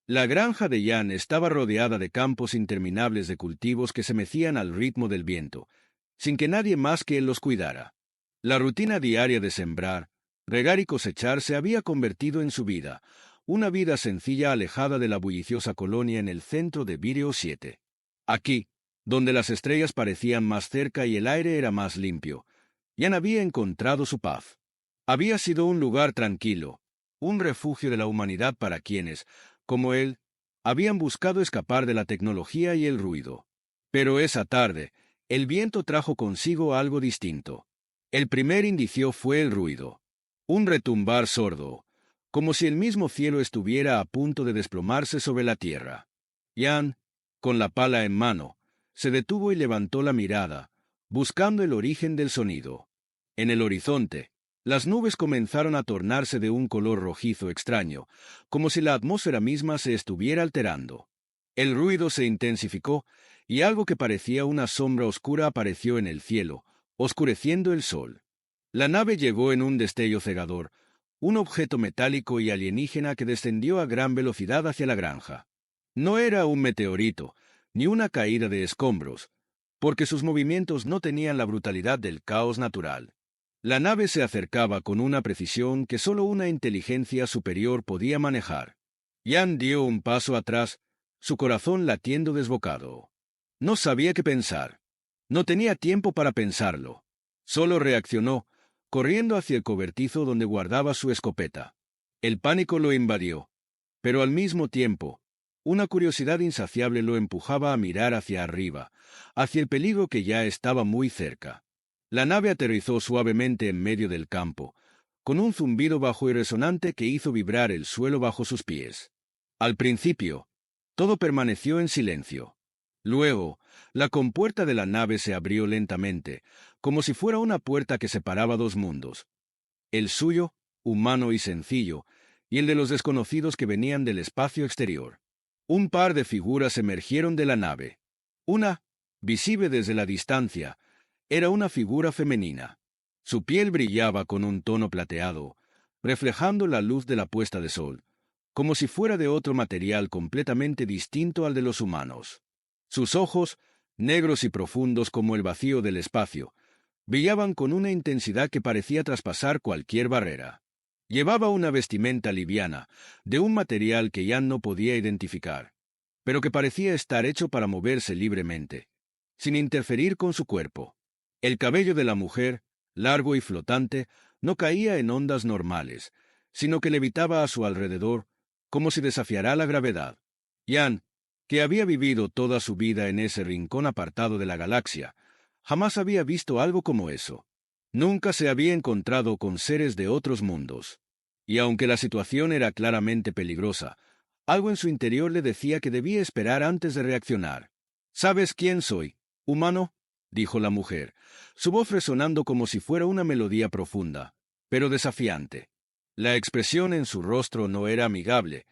La granja de Jan estaba rodeada de campos interminables de cultivos que se mecían al ritmo del viento, sin que nadie más que él los cuidara. La rutina diaria de sembrar, regar y cosechar se había convertido en su vida, una vida sencilla alejada de la bulliciosa colonia en el centro de Vireo 7. Aquí, donde las estrellas parecían más cerca y el aire era más limpio, Jan había encontrado su paz. Había sido un lugar tranquilo, un refugio de la humanidad para quienes, como él, habían buscado escapar de la tecnología y el ruido. Pero esa tarde, el viento trajo consigo algo distinto. El primer indicio fue el ruido. Un retumbar sordo, como si el mismo cielo estuviera a punto de desplomarse sobre la tierra. Jan, con la pala en mano, se detuvo y levantó la mirada, buscando el origen del sonido. En el horizonte, las nubes comenzaron a tornarse de un color rojizo extraño, como si la atmósfera misma se estuviera alterando. El ruido se intensificó, y algo que parecía una sombra oscura apareció en el cielo, oscureciendo el sol. La nave llegó en un destello cegador, un objeto metálico y alienígena que descendió a gran velocidad hacia la granja. No era un meteorito, ni una caída de escombros, porque sus movimientos no tenían la brutalidad del caos natural. La nave se acercaba con una precisión que solo una inteligencia superior podía manejar. Jan dio un paso atrás, su corazón latiendo desbocado. No sabía qué pensar. No tenía tiempo para pensarlo. Solo reaccionó, corriendo hacia el cobertizo donde guardaba su escopeta. El pánico lo invadió, pero al mismo tiempo, una curiosidad insaciable lo empujaba a mirar hacia arriba, hacia el peligro que ya estaba muy cerca. La nave aterrizó suavemente en medio del campo, con un zumbido bajo y resonante que hizo vibrar el suelo bajo sus pies. Al principio, todo permaneció en silencio. Luego, la compuerta de la nave se abrió lentamente, como si fuera una puerta que separaba dos mundos. El suyo, humano y sencillo, y el de los desconocidos que venían del espacio exterior. Un par de figuras emergieron de la nave. Una, visible desde la distancia, era una figura femenina. Su piel brillaba con un tono plateado, reflejando la luz de la puesta de sol, como si fuera de otro material completamente distinto al de los humanos. Sus ojos, negros y profundos como el vacío del espacio, brillaban con una intensidad que parecía traspasar cualquier barrera. Llevaba una vestimenta liviana, de un material que Jan no podía identificar, pero que parecía estar hecho para moverse libremente, sin interferir con su cuerpo. El cabello de la mujer, largo y flotante, no caía en ondas normales, sino que levitaba a su alrededor, como si desafiara la gravedad. Jan, que había vivido toda su vida en ese rincón apartado de la galaxia, jamás había visto algo como eso. Nunca se había encontrado con seres de otros mundos. Y aunque la situación era claramente peligrosa, algo en su interior le decía que debía esperar antes de reaccionar. ¿Sabes quién soy, humano?, dijo la mujer, su voz resonando como si fuera una melodía profunda, pero desafiante. La expresión en su rostro no era amigable,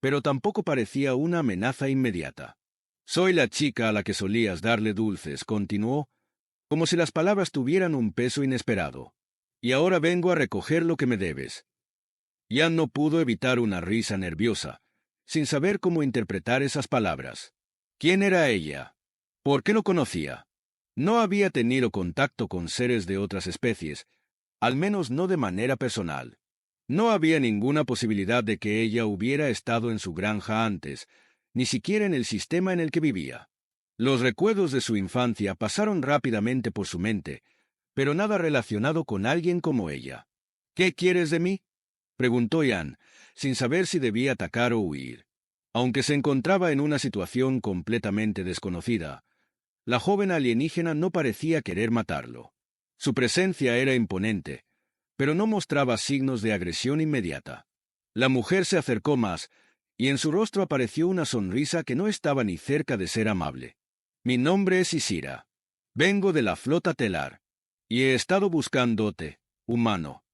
pero tampoco parecía una amenaza inmediata. Soy la chica a la que solías darle dulces, continuó, como si las palabras tuvieran un peso inesperado. Y ahora vengo a recoger lo que me debes. Jan no pudo evitar una risa nerviosa, sin saber cómo interpretar esas palabras. ¿Quién era ella? ¿Por qué lo conocía? No había tenido contacto con seres de otras especies, al menos no de manera personal. No había ninguna posibilidad de que ella hubiera estado en su granja antes, ni siquiera en el sistema en el que vivía. Los recuerdos de su infancia pasaron rápidamente por su mente, pero nada relacionado con alguien como ella. ¿Qué quieres de mí?, preguntó Jan, sin saber si debía atacar o huir. Aunque se encontraba en una situación completamente desconocida, la joven alienígena no parecía querer matarlo. Su presencia era imponente, pero no mostraba signos de agresión inmediata. La mujer se acercó más, y en su rostro apareció una sonrisa que no estaba ni cerca de ser amable. Mi nombre es Isira. Vengo de la flota telar, y he estado buscándote, humano.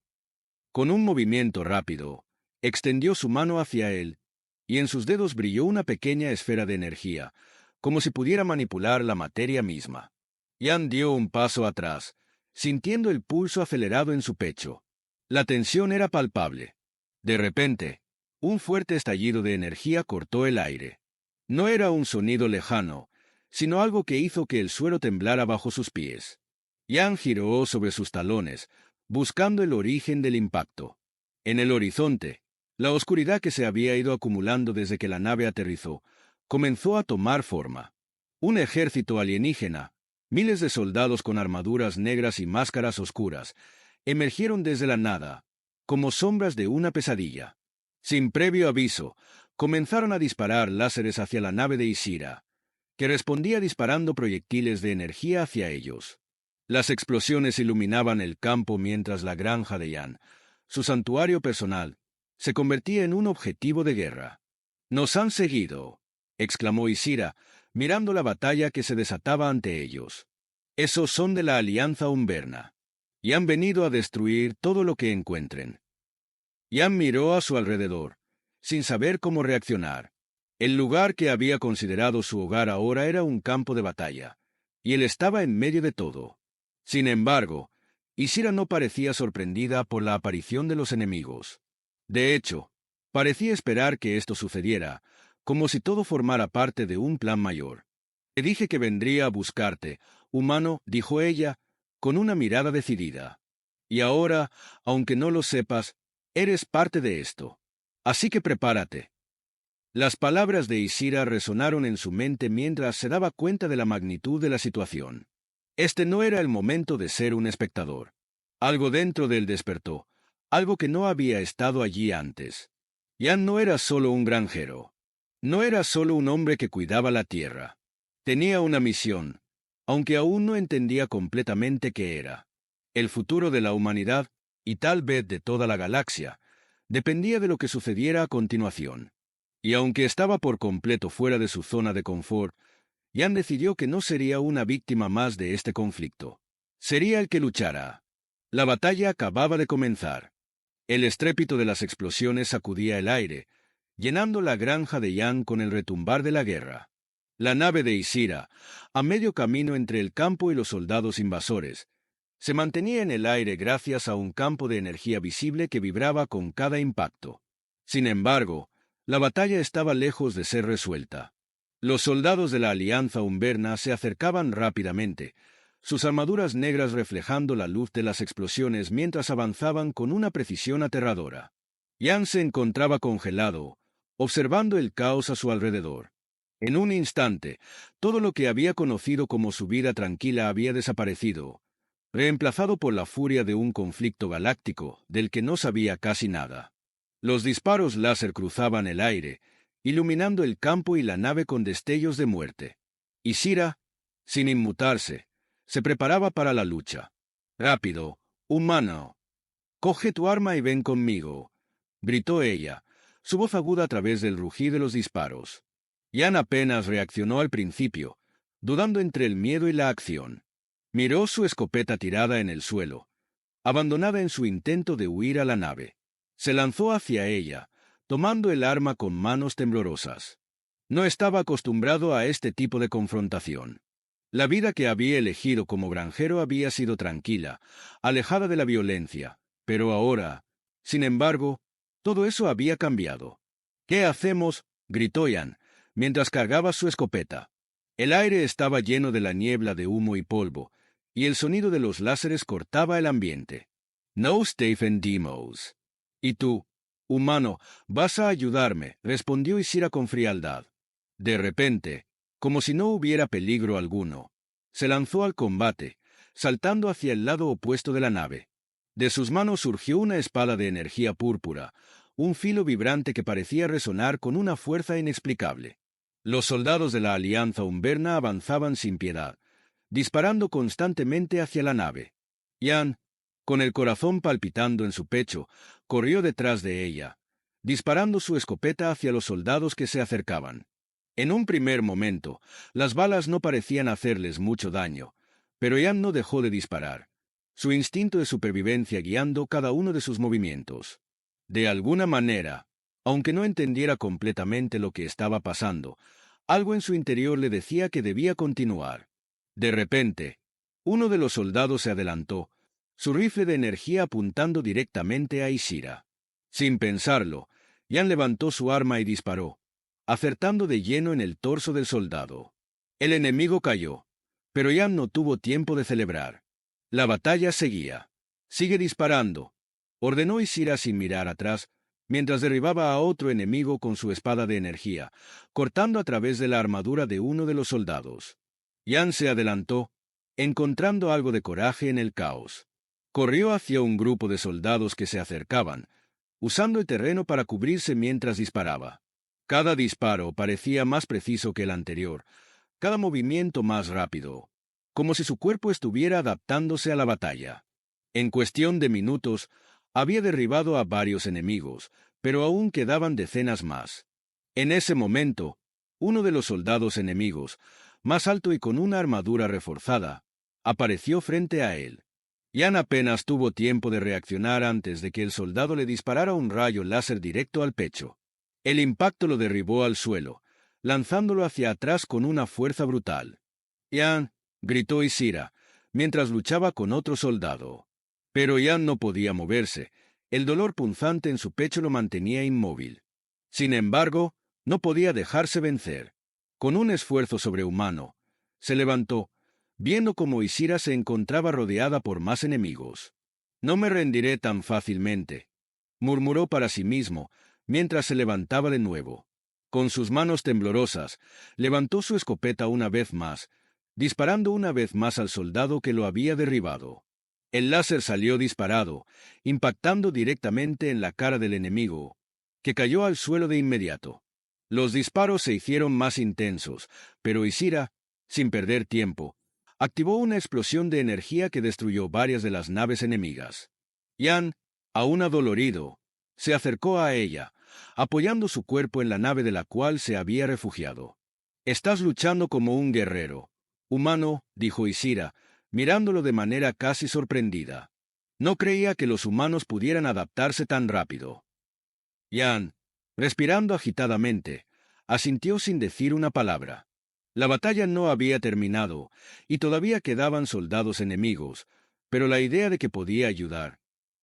Con un movimiento rápido, extendió su mano hacia él, y en sus dedos brilló una pequeña esfera de energía, como si pudiera manipular la materia misma. Jan dio un paso atrás, sintiendo el pulso acelerado en su pecho. La tensión era palpable. De repente, Un fuerte estallido de energía cortó el aire. No era un sonido lejano, sino algo que hizo que el suelo temblara bajo sus pies. Jan giró sobre sus talones, buscando el origen del impacto. En el horizonte, la oscuridad que se había ido acumulando desde que la nave aterrizó, comenzó a tomar forma. Un ejército alienígena, miles de soldados con armaduras negras y máscaras oscuras, emergieron desde la nada, como sombras de una pesadilla. Sin previo aviso, comenzaron a disparar láseres hacia la nave de Isira, que respondía disparando proyectiles de energía hacia ellos. Las explosiones iluminaban el campo mientras la granja de Jan, su santuario personal, se convertía en un objetivo de guerra. «¡Nos han seguido!», exclamó Isira, mirando la batalla que se desataba ante ellos. «Esos son de la Alianza Umberna, y han venido a destruir todo lo que encuentren». Jan miró a su alrededor, sin saber cómo reaccionar. El lugar que había considerado su hogar ahora era un campo de batalla, y él estaba en medio de todo. Sin embargo, Isira no parecía sorprendida por la aparición de los enemigos. De hecho, parecía esperar que esto sucediera, como si todo formara parte de un plan mayor. «Te dije que vendría a buscarte, humano», dijo ella, con una mirada decidida. «Y ahora, aunque no lo sepas, eres parte de esto. Así que prepárate». Las palabras de Isira resonaron en su mente mientras se daba cuenta de la magnitud de la situación. Este no era el momento de ser un espectador. Algo dentro de él despertó, algo que no había estado allí antes. Jan no era solo un granjero. No era solo un hombre que cuidaba la tierra. Tenía una misión, aunque aún no entendía completamente qué era. El futuro de la humanidad, y tal vez de toda la galaxia, dependía de lo que sucediera a continuación. Y aunque estaba por completo fuera de su zona de confort, Jan decidió que no sería una víctima más de este conflicto. Sería el que luchara. La batalla acababa de comenzar. El estrépito de las explosiones sacudía el aire, llenando la granja de Jan con el retumbar de la guerra. La nave de Isira, a medio camino entre el campo y los soldados invasores, se mantenía en el aire gracias a un campo de energía visible que vibraba con cada impacto. Sin embargo, la batalla estaba lejos de ser resuelta. Los soldados de la Alianza Umberna se acercaban rápidamente, sus armaduras negras reflejando la luz de las explosiones mientras avanzaban con una precisión aterradora. Jan se encontraba congelado, observando el caos a su alrededor. En un instante, todo lo que había conocido como su vida tranquila había desaparecido, reemplazado por la furia de un conflicto galáctico del que no sabía casi nada. Los disparos láser cruzaban el aire, iluminando el campo y la nave con destellos de muerte. Isira, sin inmutarse, se preparaba para la lucha. «Rápido, humano. Coge tu arma y ven conmigo», gritó ella, su voz aguda a través del rugir de los disparos. Jan apenas reaccionó al principio, dudando entre el miedo y la acción. Miró su escopeta tirada en el suelo, abandonada en su intento de huir a la nave. Se lanzó hacia ella, tomando el arma con manos temblorosas. No estaba acostumbrado a este tipo de confrontación. La vida que había elegido como granjero había sido tranquila, alejada de la violencia, pero ahora, sin embargo, todo eso había cambiado. «¿Qué hacemos?», gritó Jan, mientras cargaba su escopeta. El aire estaba lleno de la niebla de humo y polvo, y el sonido de los láseres cortaba el ambiente. «No, Stephen Demos. Y tú, humano, vas a ayudarme», respondió Isira con frialdad. De repente, como si no hubiera peligro alguno, se lanzó al combate, saltando hacia el lado opuesto de la nave. De sus manos surgió una espada de energía púrpura, un filo vibrante que parecía resonar con una fuerza inexplicable. Los soldados de la Alianza Umberna avanzaban sin piedad, disparando constantemente hacia la nave. Jan, con el corazón palpitando en su pecho, corrió detrás de ella, disparando su escopeta hacia los soldados que se acercaban. En un primer momento, las balas no parecían hacerles mucho daño, pero Jan no dejó de disparar, su instinto de supervivencia guiando cada uno de sus movimientos. De alguna manera, aunque no entendiera completamente lo que estaba pasando, algo en su interior le decía que debía continuar. De repente, uno de los soldados se adelantó, su rifle de energía apuntando directamente a Isira. Sin pensarlo, Yan levantó su arma y disparó, acertando de lleno en el torso del soldado. El enemigo cayó, pero Yan no tuvo tiempo de celebrar. La batalla seguía. «Sigue disparando», ordenó Isira sin mirar atrás, mientras derribaba a otro enemigo con su espada de energía, cortando a través de la armadura de uno de los soldados. Yan se adelantó, encontrando algo de coraje en el caos. Corrió hacia un grupo de soldados que se acercaban, usando el terreno para cubrirse mientras disparaba. Cada disparo parecía más preciso que el anterior, cada movimiento más rápido, como si su cuerpo estuviera adaptándose a la batalla. En cuestión de minutos, había derribado a varios enemigos, pero aún quedaban decenas más. En ese momento, uno de los soldados enemigos, más alto y con una armadura reforzada, apareció frente a él. Yan apenas tuvo tiempo de reaccionar antes de que el soldado le disparara un rayo láser directo al pecho. El impacto lo derribó al suelo, lanzándolo hacia atrás con una fuerza brutal. «Yan», gritó Isira, mientras luchaba con otro soldado. Pero Yan no podía moverse. El dolor punzante en su pecho lo mantenía inmóvil. Sin embargo, no podía dejarse vencer. Con un esfuerzo sobrehumano, se levantó, viendo cómo Isira se encontraba rodeada por más enemigos. «No me rendiré tan fácilmente», murmuró para sí mismo, mientras se levantaba de nuevo. Con sus manos temblorosas, levantó su escopeta una vez más, disparando una vez más al soldado que lo había derribado. El láser salió disparado, impactando directamente en la cara del enemigo, que cayó al suelo de inmediato. Los disparos se hicieron más intensos, pero Isira, sin perder tiempo, activó una explosión de energía que destruyó varias de las naves enemigas. Yan, aún adolorido, se acercó a ella, apoyando su cuerpo en la nave de la cual se había refugiado. «Estás luchando como un guerrero humano», dijo Isira, mirándolo de manera casi sorprendida. No creía que los humanos pudieran adaptarse tan rápido. Yan, respirando agitadamente, asintió sin decir una palabra. La batalla no había terminado, y todavía quedaban soldados enemigos, pero la idea de que podía ayudar,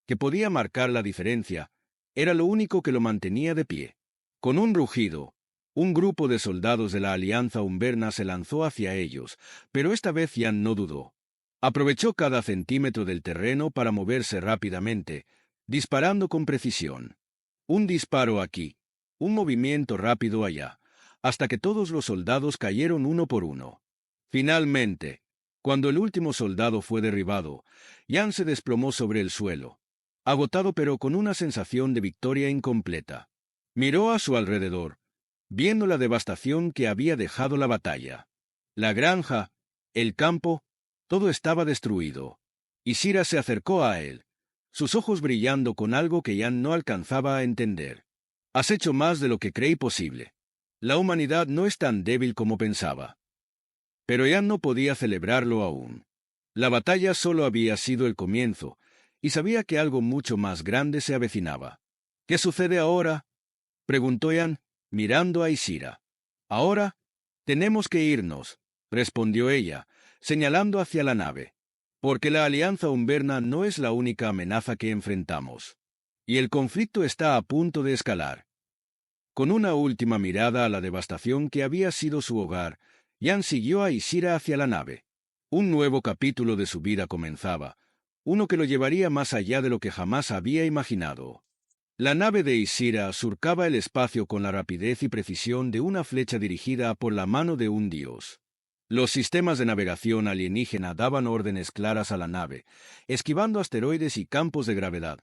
que podía marcar la diferencia, era lo único que lo mantenía de pie. Con un rugido, un grupo de soldados de la Alianza Umberna se lanzó hacia ellos, pero esta vez Yan no dudó. Aprovechó cada centímetro del terreno para moverse rápidamente, disparando con precisión. Un disparo aquí, un movimiento rápido allá, hasta que todos los soldados cayeron uno por uno. Finalmente, cuando el último soldado fue derribado, Yan se desplomó sobre el suelo, agotado pero con una sensación de victoria incompleta. Miró a su alrededor, viendo la devastación que había dejado la batalla. La granja, el campo, todo estaba destruido. Isira se acercó a él, sus ojos brillando con algo que Yan no alcanzaba a entender. «Has hecho más de lo que creí posible. La humanidad no es tan débil como pensaba». Pero Yan no podía celebrarlo aún. La batalla solo había sido el comienzo, y sabía que algo mucho más grande se avecinaba. «¿Qué sucede ahora?», preguntó Yan, mirando a Isira. «Ahora tenemos que irnos», respondió ella, señalando hacia la nave, «porque la Alianza Umberna no es la única amenaza que enfrentamos, y el conflicto está a punto de escalar». Con una última mirada a la devastación que había sido su hogar, Yan siguió a Isira hacia la nave. Un nuevo capítulo de su vida comenzaba, uno que lo llevaría más allá de lo que jamás había imaginado. La nave de Isira surcaba el espacio con la rapidez y precisión de una flecha dirigida por la mano de un dios. Los sistemas de navegación alienígena daban órdenes claras a la nave, esquivando asteroides y campos de gravedad,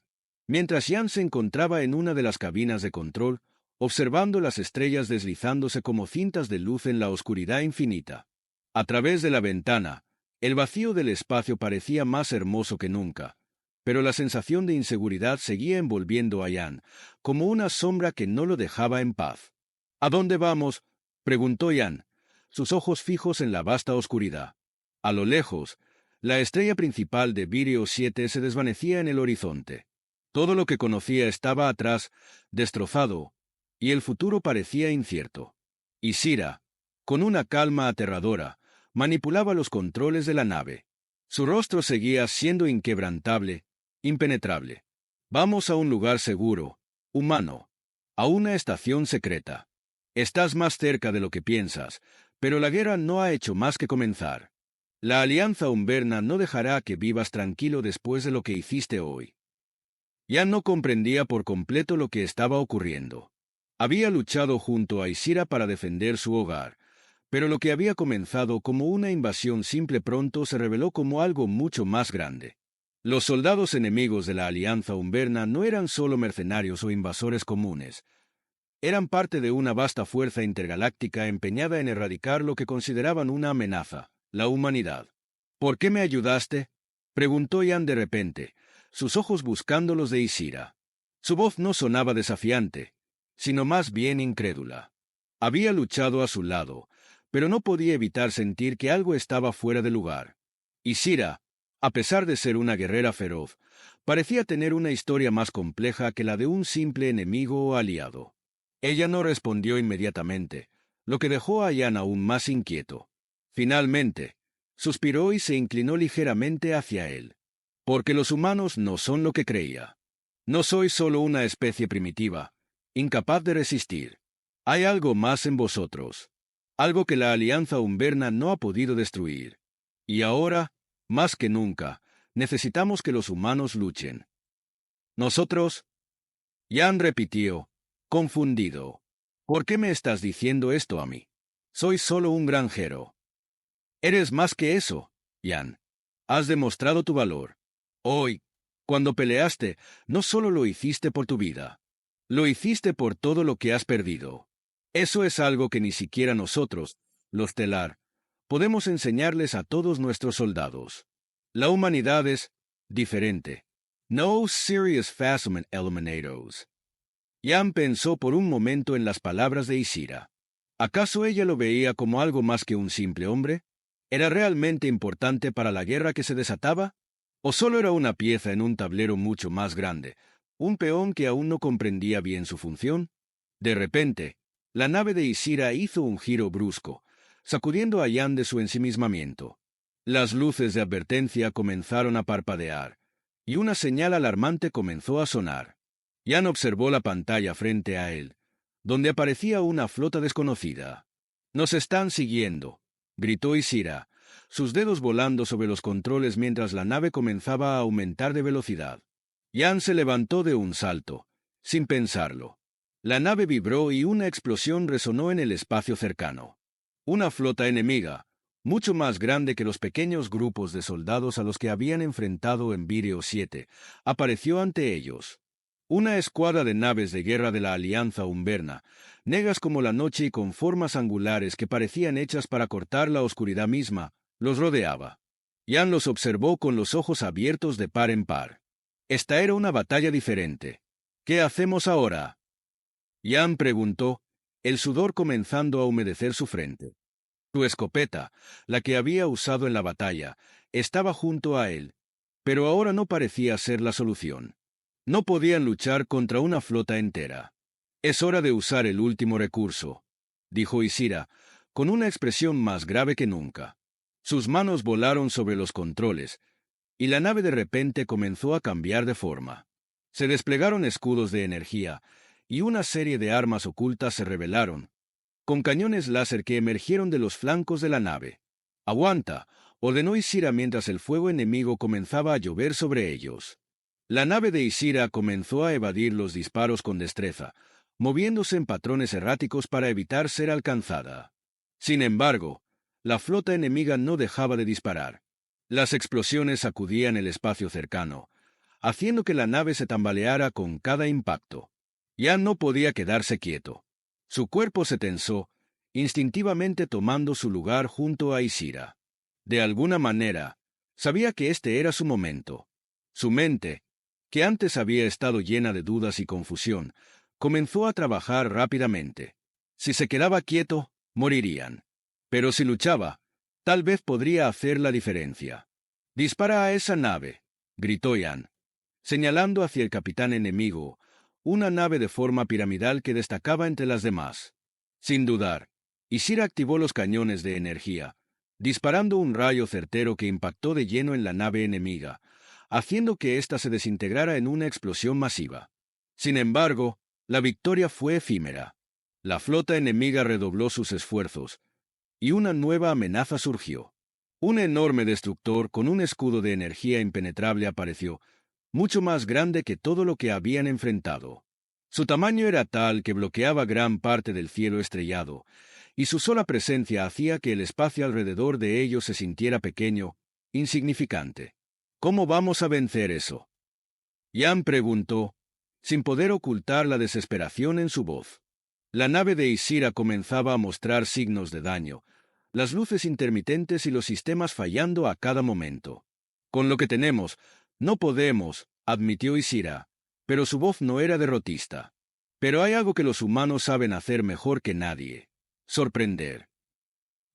mientras Yan se encontraba en una de las cabinas de control, observando las estrellas deslizándose como cintas de luz en la oscuridad infinita. A través de la ventana, el vacío del espacio parecía más hermoso que nunca, pero la sensación de inseguridad seguía envolviendo a Yan, como una sombra que no lo dejaba en paz. «¿A dónde vamos?», preguntó Yan, sus ojos fijos en la vasta oscuridad. A lo lejos, la estrella principal de Virio 7 se desvanecía en el horizonte. Todo lo que conocía estaba atrás, destrozado, y el futuro parecía incierto. Isira, con una calma aterradora, manipulaba los controles de la nave. Su rostro seguía siendo inquebrantable, impenetrable. «Vamos a un lugar seguro, humano», a una estación secreta. Estás más cerca de lo que piensas, pero la guerra no ha hecho más que comenzar. La Alianza Umberna no dejará que vivas tranquilo después de lo que hiciste hoy. Ya no comprendía por completo lo que estaba ocurriendo. Había luchado junto a Isira para defender su hogar, pero lo que había comenzado como una invasión simple pronto se reveló como algo mucho más grande. Los soldados enemigos de la Alianza Umberna no eran solo mercenarios o invasores comunes. Eran parte de una vasta fuerza intergaláctica empeñada en erradicar lo que consideraban una amenaza, la humanidad. ¿Por qué me ayudaste?, preguntó Jan de repente, sus ojos buscando los de Isira. Su voz no sonaba desafiante, sino más bien incrédula. Había luchado a su lado, pero no podía evitar sentir que algo estaba fuera de lugar. Isira, a pesar de ser una guerrera feroz, parecía tener una historia más compleja que la de un simple enemigo o aliado. Ella no respondió inmediatamente, lo que dejó a Jan aún más inquieto. Finalmente, suspiró y se inclinó ligeramente hacia él. Porque los humanos no son lo que creía. No sois solo una especie primitiva, incapaz de resistir. Hay algo más en vosotros. Algo que la Alianza Umberna no ha podido destruir. Y ahora, más que nunca, necesitamos que los humanos luchen. Nosotros. Jan repitió, confundido. ¿Por qué me estás diciendo esto a mí? Soy solo un granjero. Eres más que eso, Jan. Has demostrado tu valor. Hoy, cuando peleaste, no solo lo hiciste por tu vida. Lo hiciste por todo lo que has perdido. Eso es algo que ni siquiera nosotros, los Telar, podemos enseñarles a todos nuestros soldados. La humanidad es diferente. No serious Phasm eliminatos. Jan pensó por un momento en las palabras de Isira. ¿Acaso ella lo veía como algo más que un simple hombre? ¿Era realmente importante para la guerra que se desataba? ¿O solo era una pieza en un tablero mucho más grande, un peón que aún no comprendía bien su función? De repente, la nave de Isira hizo un giro brusco, sacudiendo a Jan de su ensimismamiento. Las luces de advertencia comenzaron a parpadear, y una señal alarmante comenzó a sonar. Jan observó la pantalla frente a él, donde aparecía una flota desconocida. «Nos están siguiendo», gritó Isira, sus dedos volando sobre los controles mientras la nave comenzaba a aumentar de velocidad. Jan se levantó de un salto, sin pensarlo. La nave vibró y una explosión resonó en el espacio cercano. Una flota enemiga, mucho más grande que los pequeños grupos de soldados a los que habían enfrentado en Vireo 7, apareció ante ellos. Una escuadra de naves de guerra de la Alianza Umberna, negras como la noche y con formas angulares que parecían hechas para cortar la oscuridad misma, los rodeaba. Jan los observó con los ojos abiertos de par en par. Esta era una batalla diferente. ¿Qué hacemos ahora?, Jan preguntó, el sudor comenzando a humedecer su frente. Su escopeta, la que había usado en la batalla, estaba junto a él, pero ahora no parecía ser la solución. No podían luchar contra una flota entera. «Es hora de usar el último recurso», dijo Isira, con una expresión más grave que nunca. Sus manos volaron sobre los controles, y la nave de repente comenzó a cambiar de forma. Se desplegaron escudos de energía, y una serie de armas ocultas se revelaron, con cañones láser que emergieron de los flancos de la nave. «Aguanta», ordenó Isira mientras el fuego enemigo comenzaba a llover sobre ellos. La nave de Isira comenzó a evadir los disparos con destreza, moviéndose en patrones erráticos para evitar ser alcanzada. Sin embargo, la flota enemiga no dejaba de disparar. Las explosiones sacudían el espacio cercano, haciendo que la nave se tambaleara con cada impacto. Ya no podía quedarse quieto. Su cuerpo se tensó, instintivamente tomando su lugar junto a Isira. De alguna manera, sabía que este era su momento. Su mente, que antes había estado llena de dudas y confusión, comenzó a trabajar rápidamente. Si se quedaba quieto, morirían. Pero si luchaba, tal vez podría hacer la diferencia. «Dispara a esa nave», gritó Jan, señalando hacia el capitán enemigo, una nave de forma piramidal que destacaba entre las demás. Sin dudar, Isira activó los cañones de energía, disparando un rayo certero que impactó de lleno en la nave enemiga, haciendo que ésta se desintegrara en una explosión masiva. Sin embargo, La victoria fue efímera. La flota enemiga redobló sus esfuerzos, y una nueva amenaza surgió. Un enorme destructor con un escudo de energía impenetrable apareció, mucho más grande que todo lo que habían enfrentado. Su tamaño era tal que bloqueaba gran parte del cielo estrellado, y su sola presencia hacía que el espacio alrededor de ellos se sintiera pequeño, insignificante. ¿Cómo vamos a vencer eso? Jan preguntó, sin poder ocultar la desesperación en su voz. La nave de Ysira comenzaba a mostrar signos de daño, las luces intermitentes y los sistemas fallando a cada momento. Con lo que tenemos, no podemos, admitió Ysira, pero su voz no era derrotista. Pero hay algo que los humanos saben hacer mejor que nadie: sorprender.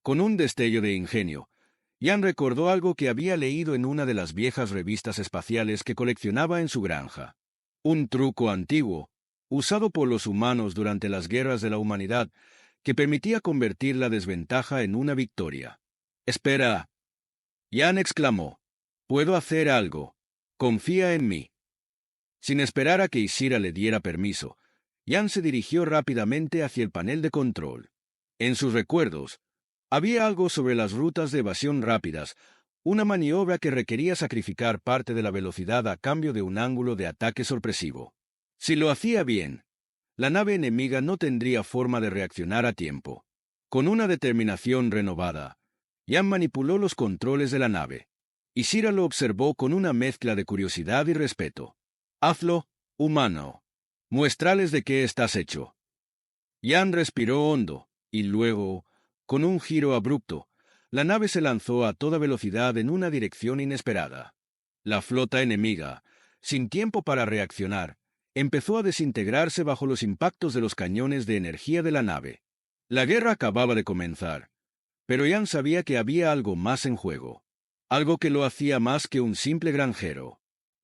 Con un destello de ingenio, Jan recordó algo que había leído en una de las viejas revistas espaciales que coleccionaba en su granja. Un truco antiguo, usado por los humanos durante las guerras de la humanidad, que permitía convertir la desventaja en una victoria. «Espera», Jan exclamó. «Puedo hacer algo. Confía en mí». Sin esperar a que Ysira le diera permiso, Jan se dirigió rápidamente hacia el panel de control. En sus recuerdos, había algo sobre las rutas de evasión rápidas, una maniobra que requería sacrificar parte de la velocidad a cambio de un ángulo de ataque sorpresivo. Si lo hacía bien, la nave enemiga no tendría forma de reaccionar a tiempo. Con una determinación renovada, Jan manipuló los controles de la nave. Ysira lo observó con una mezcla de curiosidad y respeto. «Hazlo, humano. Muéstrales de qué estás hecho». Jan respiró hondo, y luego, con un giro abrupto, la nave se lanzó a toda velocidad en una dirección inesperada. La flota enemiga, sin tiempo para reaccionar, empezó a desintegrarse bajo los impactos de los cañones de energía de la nave. La guerra acababa de comenzar, pero Jan sabía que había algo más en juego, algo que lo hacía más que un simple granjero.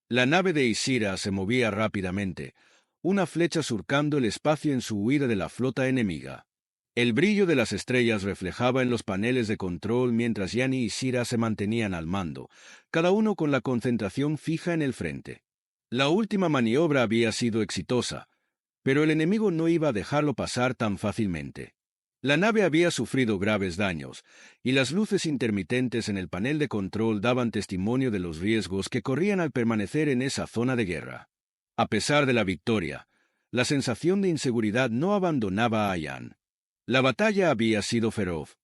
La nave de Ysira se movía rápidamente, una flecha surcando el espacio en su huida de la flota enemiga. El brillo de las estrellas reflejaba en los paneles de control mientras Jan y Ysira se mantenían al mando, cada uno con la concentración fija en el frente. La última maniobra había sido exitosa, pero el enemigo no iba a dejarlo pasar tan fácilmente. La nave había sufrido graves daños, y las luces intermitentes en el panel de control daban testimonio de los riesgos que corrían al permanecer en esa zona de guerra. A pesar de la victoria, la sensación de inseguridad no abandonaba a Jan. La batalla había sido feroz,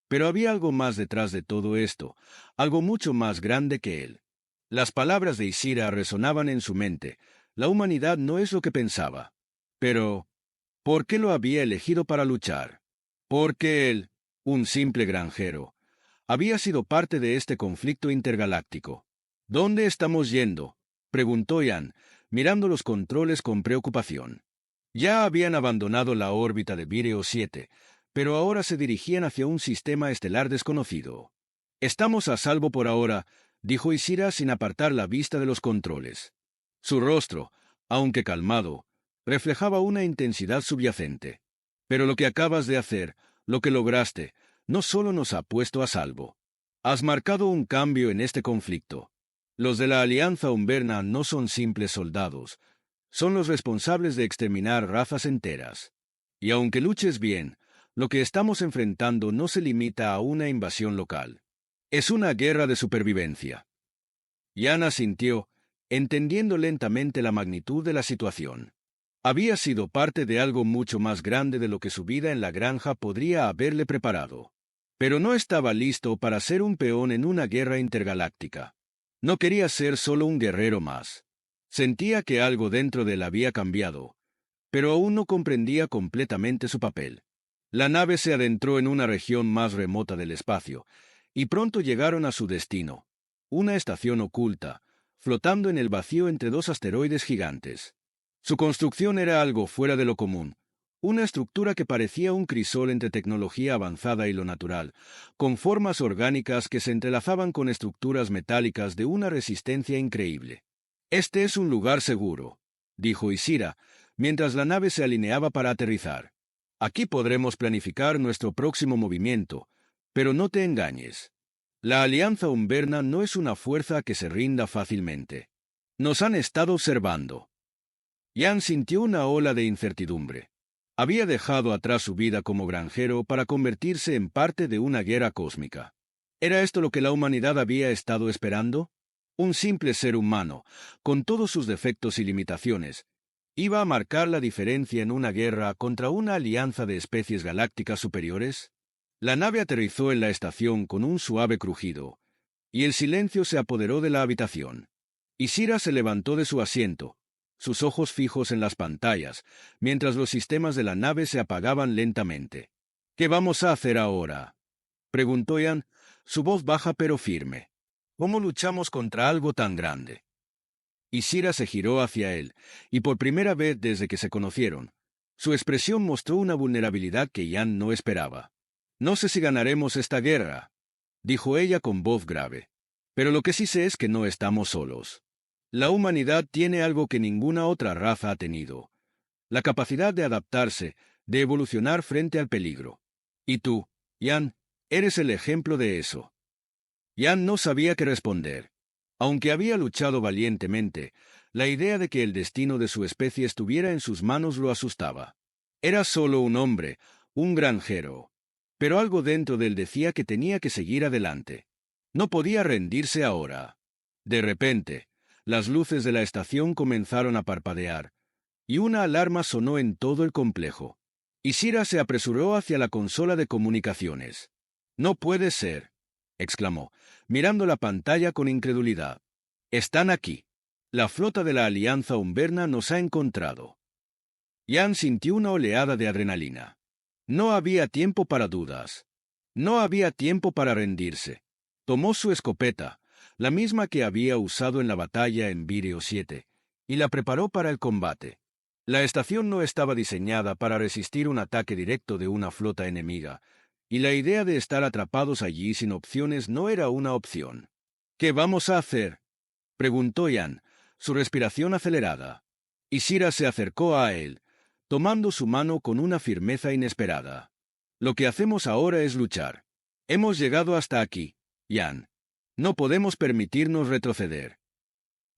pero había algo más detrás de todo esto, algo mucho más grande que él. Las palabras de Ysira resonaban en su mente: la humanidad no es lo que pensaba. Pero, ¿por qué lo había elegido para luchar? Porque él, un simple granjero, había sido parte de este conflicto intergaláctico. ¿Dónde estamos yendo?, preguntó Jan, mirando los controles con preocupación. Ya habían abandonado la órbita de Vireo 7, pero ahora se dirigían hacia un sistema estelar desconocido. «Estamos a salvo por ahora», dijo Ysira sin apartar la vista de los controles. Su rostro, aunque calmado, reflejaba una intensidad subyacente. «Pero lo que acabas de hacer, lo que lograste, no solo nos ha puesto a salvo. Has marcado un cambio en este conflicto. Los de la Alianza Umberna no son simples soldados, son los responsables de exterminar razas enteras. Y aunque luches bien, lo que estamos enfrentando no se limita a una invasión local. Es una guerra de supervivencia». Jan asintió, entendiendo lentamente la magnitud de la situación. Había sido parte de algo mucho más grande de lo que su vida en la granja podría haberle preparado. Pero no estaba listo para ser un peón en una guerra intergaláctica. No quería ser solo un guerrero más. Sentía que algo dentro de él había cambiado, pero aún no comprendía completamente su papel. La nave se adentró en una región más remota del espacio, y pronto llegaron a su destino, una estación oculta, flotando en el vacío entre dos asteroides gigantes. Su construcción era algo fuera de lo común, una estructura que parecía un crisol entre tecnología avanzada y lo natural, con formas orgánicas que se entrelazaban con estructuras metálicas de una resistencia increíble. «Este es un lugar seguro», dijo Ysira, mientras la nave se alineaba para aterrizar. «Aquí podremos planificar nuestro próximo movimiento, pero no te engañes. La Alianza Umberna no es una fuerza que se rinda fácilmente. Nos han estado observando». Jan sintió una ola de incertidumbre. Había dejado atrás su vida como granjero para convertirse en parte de una guerra cósmica. ¿Era esto lo que la humanidad había estado esperando? Un simple ser humano, con todos sus defectos y limitaciones, iba a marcar la diferencia en una guerra contra una alianza de especies galácticas superiores. La nave aterrizó en la estación con un suave crujido, y el silencio se apoderó de la habitación. Isira se levantó de su asiento, sus ojos fijos en las pantallas, mientras los sistemas de la nave se apagaban lentamente. «¿Qué vamos a hacer ahora?», preguntó Jan, su voz baja pero firme. «¿Cómo luchamos contra algo tan grande?». Isira se giró hacia él, y por primera vez desde que se conocieron, su expresión mostró una vulnerabilidad que Jan no esperaba. «No sé si ganaremos esta guerra», dijo ella con voz grave. «Pero lo que sí sé es que no estamos solos. La humanidad tiene algo que ninguna otra raza ha tenido: la capacidad de adaptarse, de evolucionar frente al peligro. Y tú, Jan, eres el ejemplo de eso». Jan no sabía qué responder. Aunque había luchado valientemente, la idea de que el destino de su especie estuviera en sus manos lo asustaba. Era solo un hombre, un granjero. Pero algo dentro de él decía que tenía que seguir adelante. No podía rendirse ahora. De repente, las luces de la estación comenzaron a parpadear, y una alarma sonó en todo el complejo. Isira se apresuró hacia la consola de comunicaciones. «No puede ser», exclamó, mirando la pantalla con incredulidad. «Están aquí. La flota de la Alianza Umberna nos ha encontrado». Jan sintió una oleada de adrenalina. No había tiempo para dudas. No había tiempo para rendirse. Tomó su escopeta, la misma que había usado en la batalla en Vireo 7, y la preparó para el combate. La estación no estaba diseñada para resistir un ataque directo de una flota enemiga, y la idea de estar atrapados allí sin opciones no era una opción. «¿Qué vamos a hacer?», preguntó Jan, su respiración acelerada. Isira se acercó a él, tomando su mano con una firmeza inesperada. «Lo que hacemos ahora es luchar. Hemos llegado hasta aquí, Jan. No podemos permitirnos retroceder».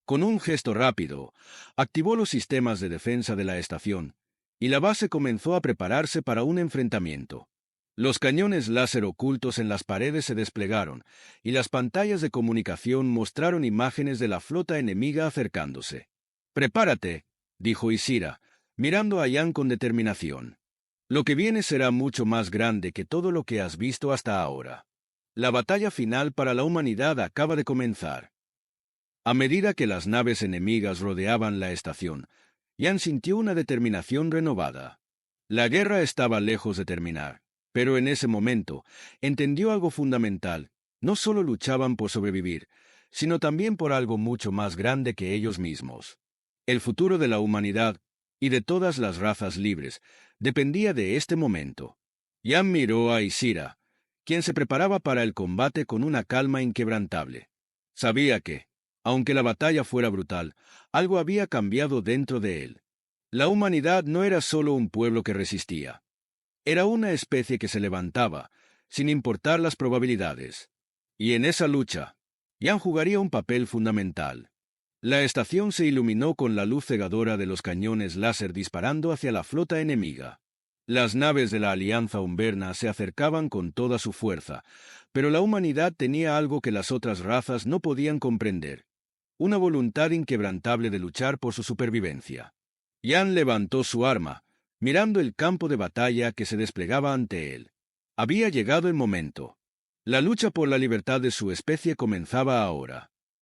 Con un gesto rápido, activó los sistemas de defensa de la estación, y la base comenzó a prepararse para un enfrentamiento. Los cañones láser ocultos en las paredes se desplegaron, y las pantallas de comunicación mostraron imágenes de la flota enemiga acercándose. «Prepárate», dijo Isira, mirando a Jan con determinación. «Lo que viene será mucho más grande que todo lo que has visto hasta ahora. La batalla final para la humanidad acaba de comenzar». A medida que las naves enemigas rodeaban la estación, Jan sintió una determinación renovada. La guerra estaba lejos de terminar, pero en ese momento entendió algo fundamental: no solo luchaban por sobrevivir, sino también por algo mucho más grande que ellos mismos. El futuro de la humanidad, y de todas las razas libres, dependía de este momento. Jan miró a Isira, quien se preparaba para el combate con una calma inquebrantable. Sabía que, aunque la batalla fuera brutal, algo había cambiado dentro de él. La humanidad no era solo un pueblo que resistía. Era una especie que se levantaba, sin importar las probabilidades. Y en esa lucha, Jan jugaría un papel fundamental. La estación se iluminó con la luz cegadora de los cañones láser disparando hacia la flota enemiga. Las naves de la Alianza Umberna se acercaban con toda su fuerza, pero la humanidad tenía algo que las otras razas no podían comprender: una voluntad inquebrantable de luchar por su supervivencia. Jan levantó su arma, mirando el campo de batalla que se desplegaba ante él. Había llegado el momento. La lucha por la libertad de su especie comenzaba ahora.